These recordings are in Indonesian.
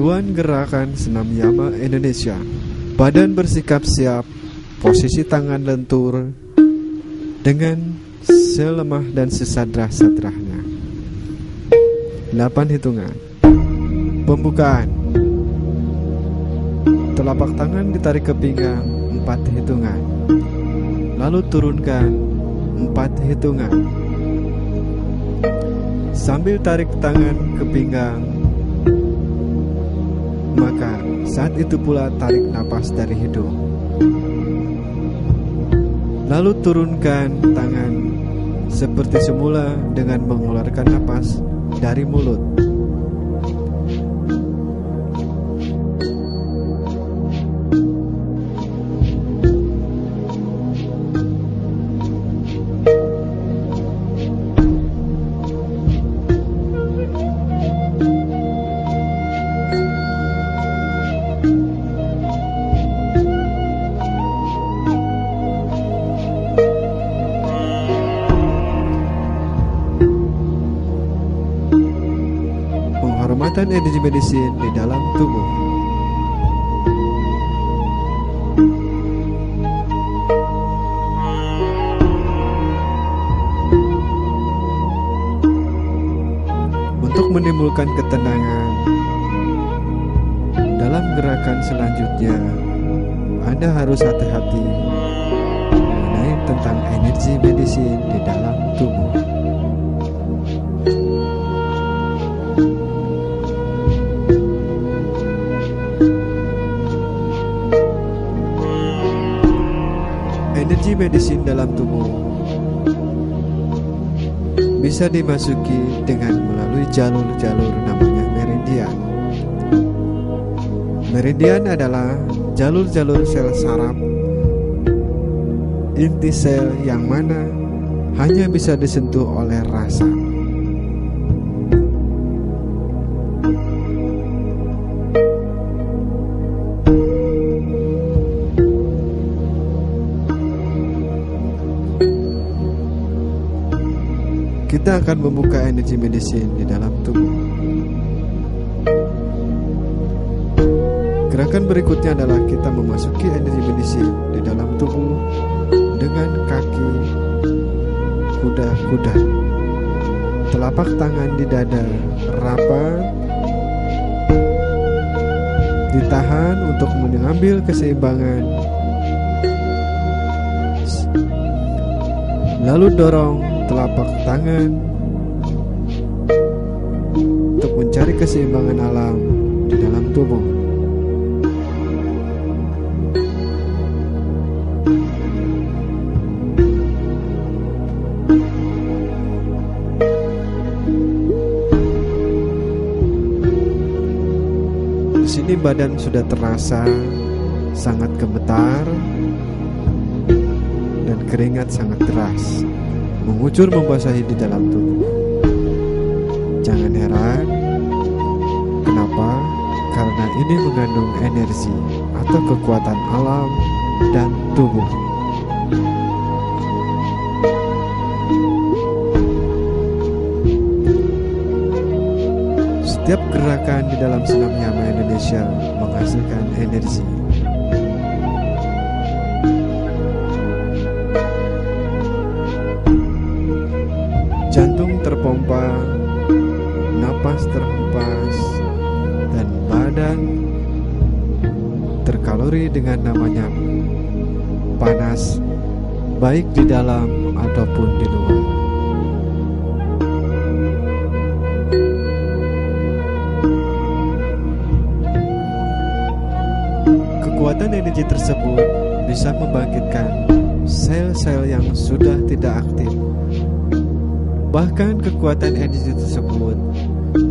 Panduan gerakan senam yama Indonesia. Badan bersikap siap, posisi tangan lentur dengan selemah dan sesadrah-sadrahnya. 8 hitungan. Pembukaan. Telapak tangan ditarik ke pinggang 4 hitungan. Lalu turunkan 4 hitungan. Sambil tarik tangan ke pinggang, maka saat itu pula tarik napas dari hidung. Lalu turunkan tangan seperti semula dengan mengeluarkan napas dari mulut. Penghormatan energi medicine di dalam tubuh. Untuk menimbulkan ketenangan dalam gerakan selanjutnya, Anda harus hati-hati mengenai tentang energi medicine di dalam tubuh. Energi medicine dalam tubuh bisa dimasuki dengan melalui jalur-jalur namanya meridian. Meridian adalah jalur-jalur sel saraf inti sel yang mana hanya bisa disentuh oleh rasa. Kita akan membuka energi medicine di dalam tubuh. Gerakan berikutnya adalah kita memasuki energi medicine di dalam tubuh dengan kaki kuda-kuda. Telapak tangan di dada rapat, ditahan untuk mengambil keseimbangan. Lalu dorong telapak tangan untuk mencari keseimbangan alam di dalam tubuh. Di sini badan sudah terasa sangat gemetar dan keringat sangat deras mengucur membasahi di dalam tubuh. Jangan heran, kenapa? Karena ini mengandung energi atau kekuatan alam dan tubuh. Setiap gerakan di dalam senam yama Indonesia menghasilkan energi. Jantung terpompa, napas terhempas, dan badan terkalori dengan namanya panas, baik di dalam ataupun di luar. Kekuatan energi tersebut bisa membangkitkan sel-sel yang sudah tidak aktif. Bahkan kekuatan energi tersebut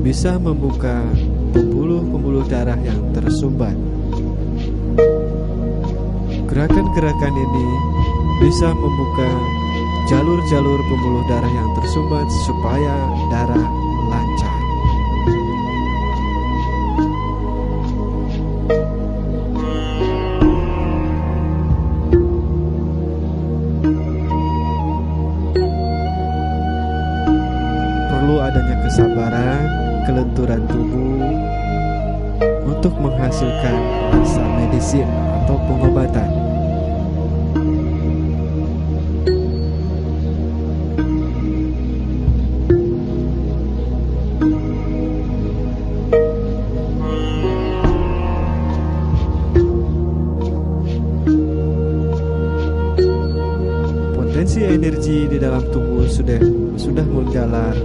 bisa membuka pembuluh-pembuluh darah yang tersumbat. Gerakan-gerakan ini bisa membuka jalur-jalur pembuluh darah yang tersumbat supaya darah lancar. Perlu adanya kesabaran, kelenturan tubuh untuk menghasilkan rasa medisin atau pengobatan. Potensi energi di dalam tubuh sudah menjalar,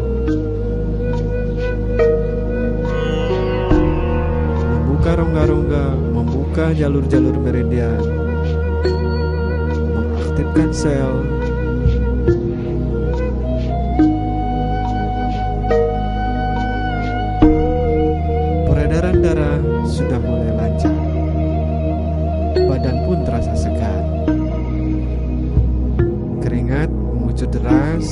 membuka rongga-rongga, membuka jalur-jalur meridian, mengaktifkan sel, peredaran darah sudah mulai lancar, badan pun terasa segar. Keringat mengucur deras,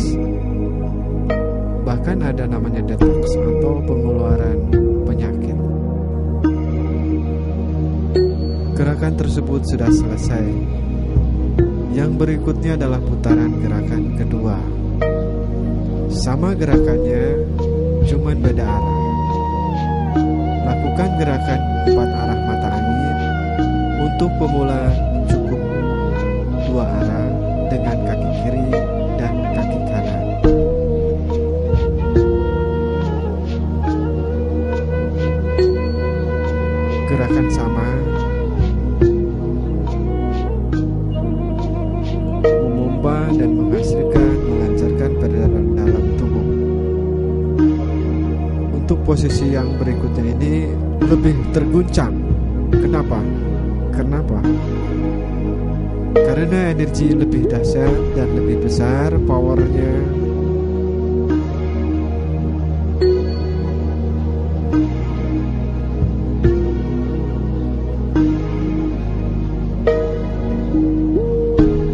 bahkan ada namanya detox atau pengeluaran penyakit. Gerakan tersebut sudah selesai. Yang berikutnya adalah putaran gerakan kedua. Sama gerakannya, cuman beda arah. Lakukan gerakan 4 arah mata angin. Untuk pemula cukup 2 arah dengan kaki kiri dan kaki kanan. Gerakan sama, memompa dan melancarkan peredaran dalam tubuh. Untuk posisi yang berikutnya ini lebih terguncang. Kenapa? Karena energi lebih dahsyat dan lebih besar powernya.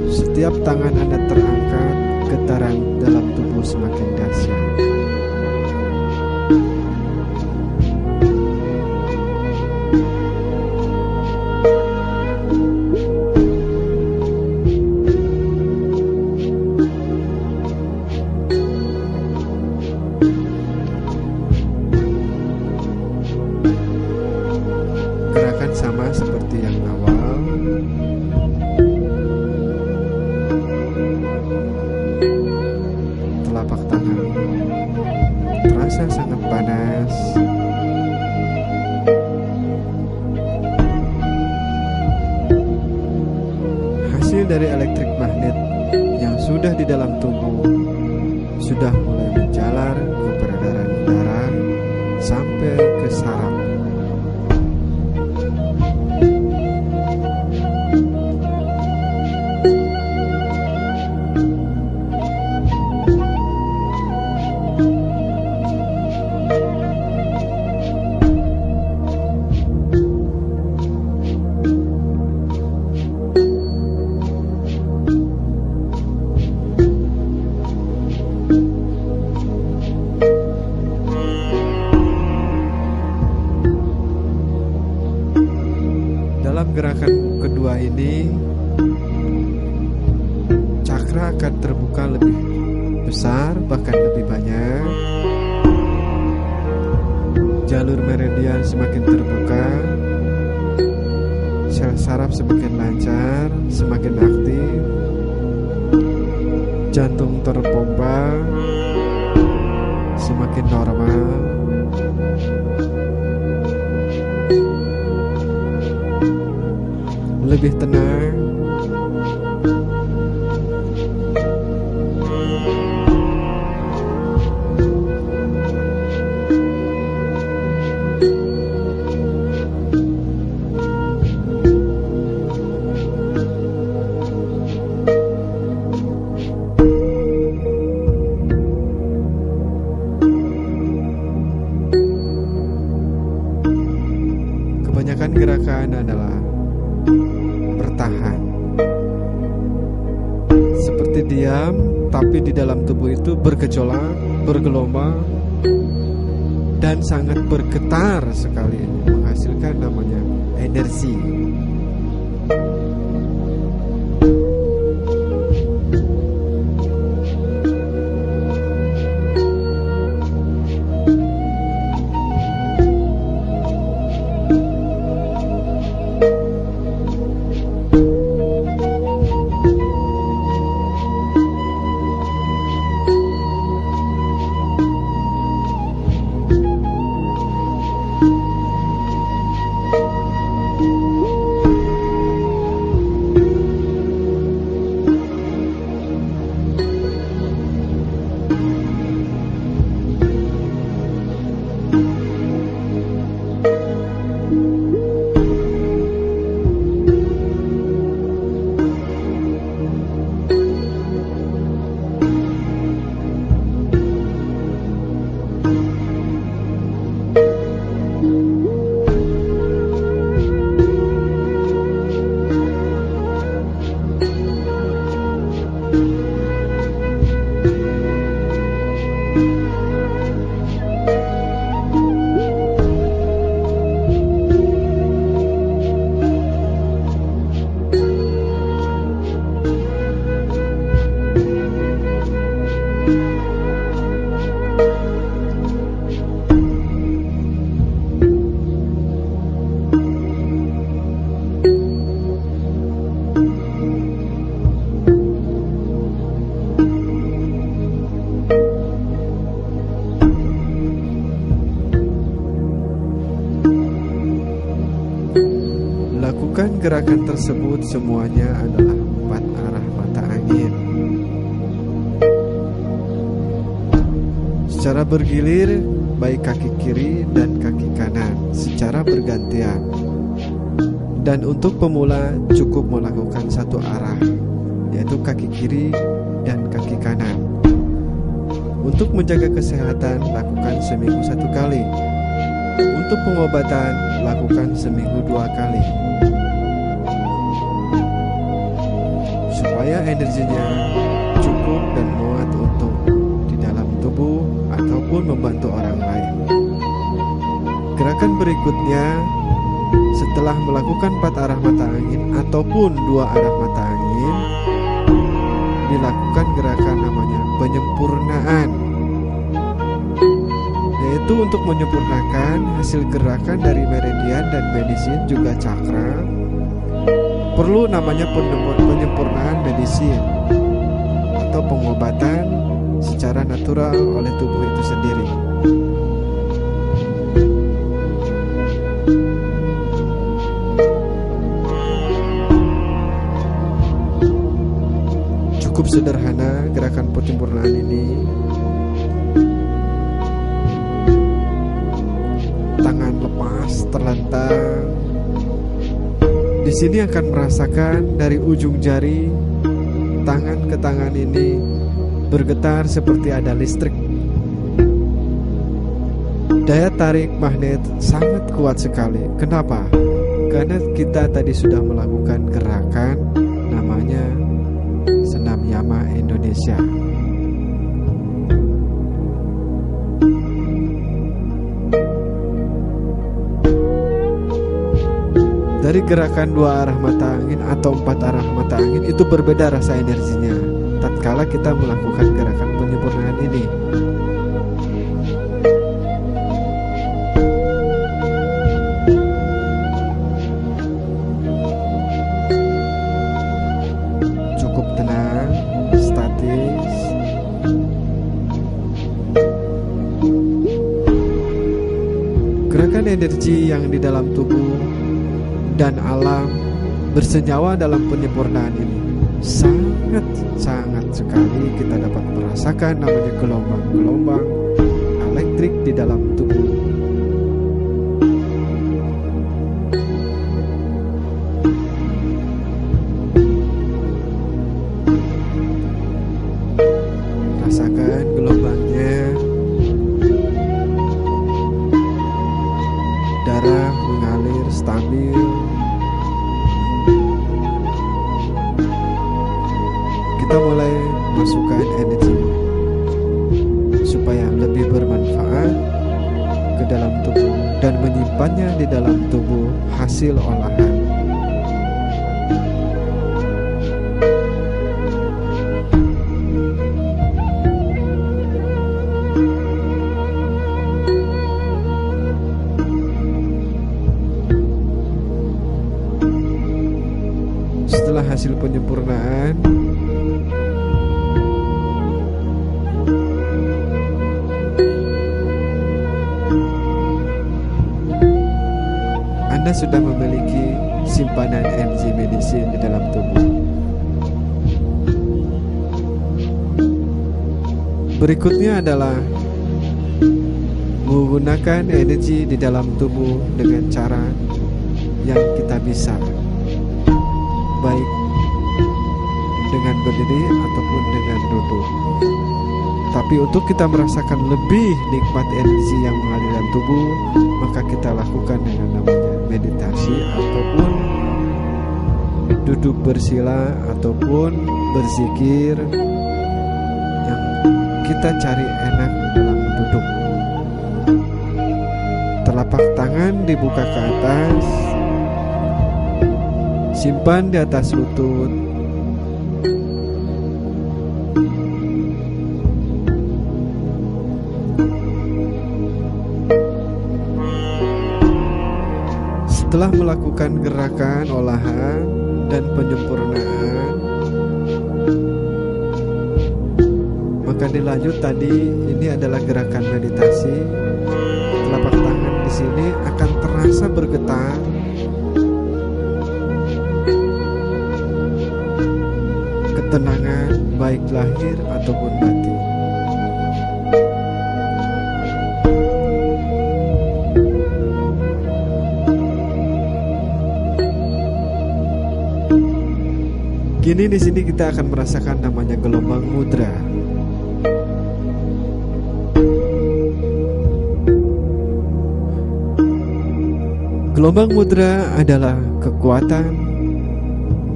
Setiap tangan Anda terangkat, getaran dalam tubuh semakin dahsyat. Gerakan sama seperti yang awal. Telapak tangan terasa sangat panas. Hasil dari elektrik magnet yang sudah di dalam tubuh sudah mulai menjalar ke peredaran darah sampai ke saraf. Dalam gerakan kedua ini, cakra akan terbuka lebih besar, bahkan lebih banyak. Jalur meridian semakin terbuka, sel saraf semakin lancar, semakin aktif, jantung terpompa semakin normal. Lebih tenang. Kebanyakan gerakan adalah bertahan, seperti diam, tapi di dalam tubuh itu bergejolak, bergelombang, dan sangat bergetar sekali, menghasilkan namanya energi. Melakukan gerakan tersebut semuanya adalah 4 arah mata angin. Secara bergilir, baik kaki kiri dan kaki kanan secara bergantian. Dan untuk pemula cukup melakukan satu arah, yaitu kaki kiri dan kaki kanan. Untuk menjaga kesehatan, lakukan seminggu 1 kali. Untuk pengobatan, lakukan seminggu 2 kali. Supaya energinya cukup dan muat untuk di dalam tubuh ataupun membantu orang lain. Gerakan berikutnya, setelah melakukan 4 arah mata angin ataupun 2 arah mata angin, dilakukan gerakan namanya penyempurnaan, yaitu untuk menyempurnakan hasil gerakan dari meridian dan medisin juga cakra. Perlu namanya penyempurnaan medisin atau pengobatan secara natural oleh tubuh itu sendiri. Cukup sederhana gerakan penyempurnaan ini. Tangan lepas, terlentang. Di sini akan merasakan dari ujung jari tangan ke tangan ini bergetar seperti ada listrik. Daya tarik magnet sangat kuat sekali. Kenapa? Karena kita tadi sudah melakukan gerakan namanya senam yama Indonesia. Dari gerakan 2 arah mata angin atau 4 arah mata angin itu berbeda rasa energinya tatkala kita melakukan gerakan penyempurnaan ini. Cukup tenang, statis. Gerakan energi yang di dalam tubuh dan alam bersenyawa dalam penyempurnaan ini sangat sekali kita dapat merasakan namanya gelombang-gelombang elektrik di dalam tubuh. Rasakan gelombangnya. Darah mengalir stabil. Kita mulai masukkan energi supaya lebih bermanfaat ke dalam tubuh dan menyimpannya di dalam tubuh hasil olahan. Setelah hasil penyempurnaan, Anda sudah memiliki simpanan energi medisin di dalam tubuh. Berikutnya adalah menggunakan energi di dalam tubuh dengan cara yang kita bisa, baik dengan berdiri ataupun dengan duduk. Tapi untuk kita merasakan lebih nikmat energi yang mengalir dalam tubuh, maka kita lakukan dengan namanya meditasi ataupun duduk bersila ataupun berzikir yang kita cari enak dalam duduk. Telapak tangan dibuka ke atas, simpan di atas lutut. Setelah melakukan gerakan olahan dan penyempurnaan, maka dilanjut tadi ini adalah gerakan meditasi. Telapak tangan di sini akan terasa bergetar ketenangan baik lahir ataupun batin. Kini di sini kita akan merasakan namanya gelombang mudra. Gelombang mudra adalah kekuatan,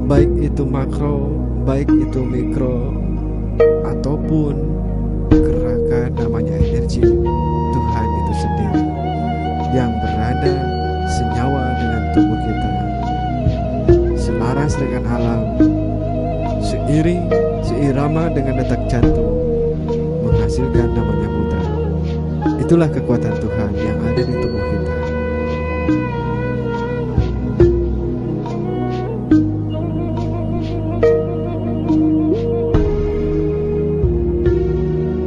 baik itu makro, baik itu mikro, ataupun gerakan namanya energi Tuhan itu sendiri yang berada senyawa dengan tubuh kita, selaras dengan alam, seirama dengan detak jantung, menghasilkan namanya mudra. Itulah kekuatan Tuhan yang ada di tubuh kita.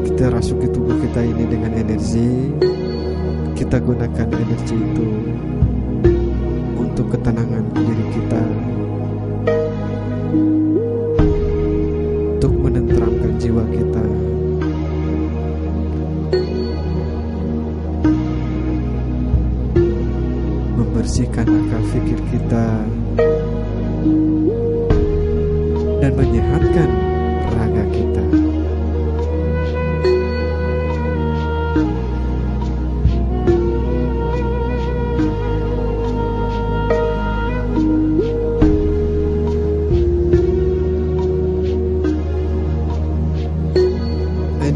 Kita rasuki tubuh kita ini dengan energi. Kita gunakan energi itu untuk ketenangan diri kita, untuk menenteramkan jiwa kita, membersihkan akal fikir kita, dan menyehatkan raga kita.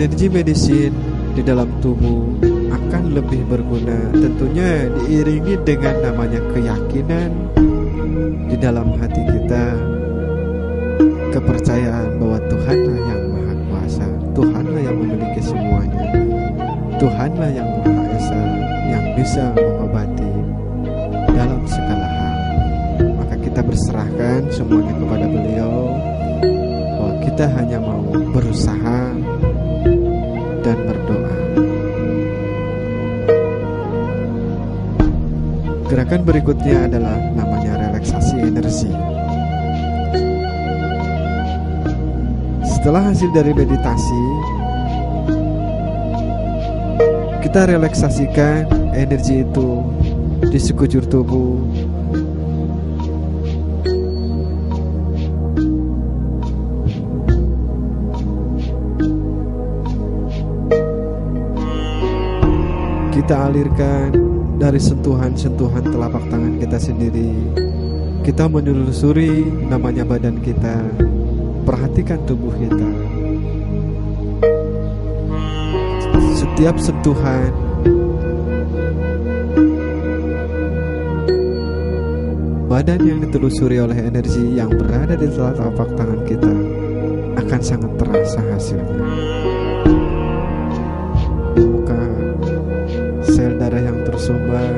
Energi medisin di dalam tubuh akan lebih berguna, tentunya diiringi dengan namanya keyakinan di dalam hati kita, kepercayaan bahwa Tuhanlah yang Maha Kuasa, Tuhanlah yang memiliki semuanya, Tuhanlah yang Maha Esa, yang bisa mengobati dalam segala hal. Maka kita berserahkan semuanya kepada Beliau, bahwa kita hanya mau berusaha dan berdoa. Gerakan berikutnya adalah namanya relaksasi energi. Setelah hasil dari meditasi, kita relaksasikan energi itu di sekujur tubuh. Kita alirkan dari sentuhan-sentuhan telapak tangan kita sendiri. Kita menelusuri namanya badan kita. Perhatikan tubuh kita. Setiap sentuhan badan yang ditelusuri oleh energi yang berada di telapak tangan kita akan sangat terasa hasilnya. Sel darah yang tersumbat,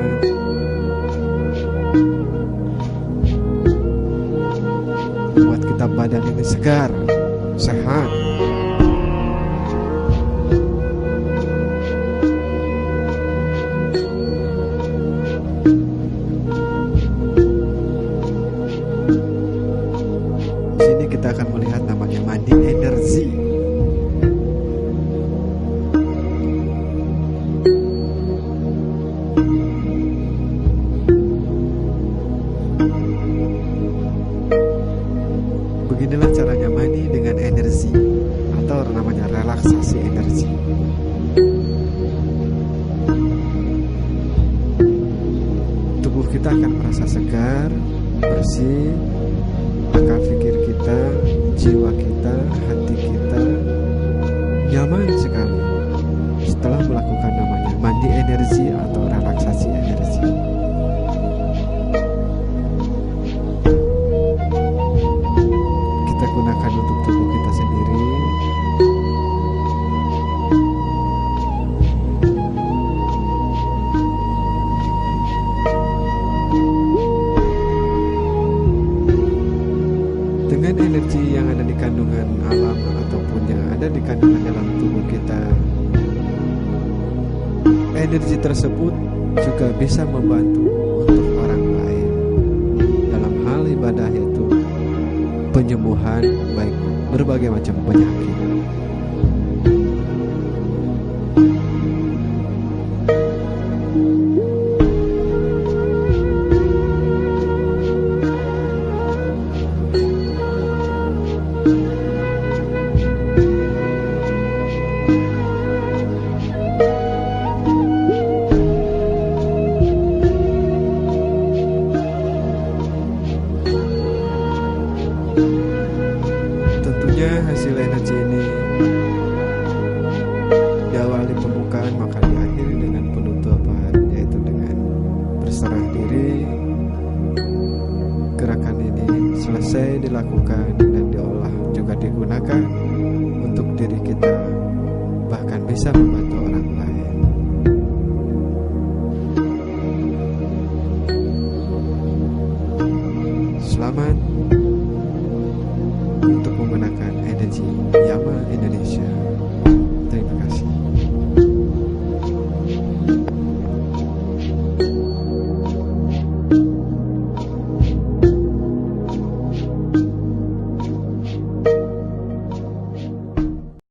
buat kita badan ini segar, sehat. Di sini kita akan melihat namanya mandi energi. Beginilah caranya mandi dengan energi, atau namanya relaksasi energi. Tubuh kita akan merasa segar, bersih, akal fikir kita, jiwa kita, hati kita nyaman sekali setelah melakukan namanya mandi energi atau relaksasi energi. Gunakan untuk tubuh kita sendiri. Dengan energi yang ada di kandungan alam ataupun yang ada di kandungan dalam tubuh kita, energi tersebut juga bisa membantu untuk orang lain dalam hal ibadah, yaitu penyembuhan baik berbagai macam penyakit. Tentunya hasil energi ini diawali pembukaan maka diakhiri dengan penutupan, yaitu dengan berserah diri. Gerakan ini selesai dilakukan dan diolah juga digunakan untuk diri kita, bahkan bisa membantu orang lain. Selamat untuk menggunakan energi Yama Indonesia.